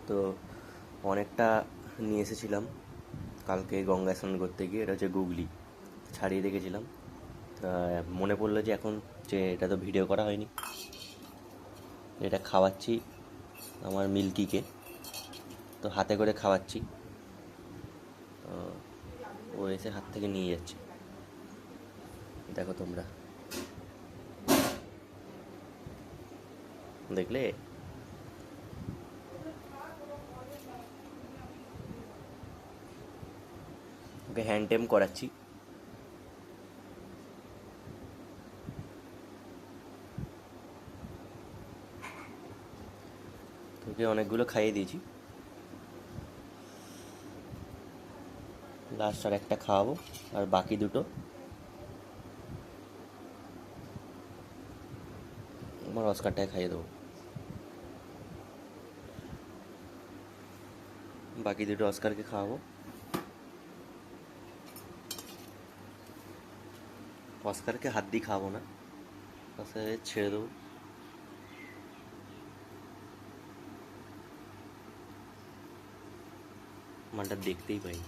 তো অনেকটা নিয়ে এসেছিলাম কালকে গঙ্গা স্নান করতে গিয়ে। এটা হচ্ছে গুগলি, ছাড়িয়ে রেখেছিলাম। তা মনে পড়লো যে এখন যে এটা তো ভিডিও করা হয়নি, এটা খাওয়াচ্ছি আমার মিল্কিকে। তো হাতে করে খাওয়াচ্ছি, তো ও এসে হাত থেকে নিয়ে যাচ্ছে। দেখো তোমরা, দেখলে? ওকে হ্যান্ড টেম করাচ্ছি। তোকে অনেকগুলো খাইয়ে দিয়েছি, লাস্ট আর একটা খাওয়াবো, আর বাকি দুটো আমার অস্কারটাকে খাইয়ে দেবো। বাকি দুটো অস্কারকে খাওয়াবো। অস্কারকে হাত দিয়ে খাওয়াবো না, অস্কারকে ছেড়ে দেবো। মালটা দেখতেই পাই।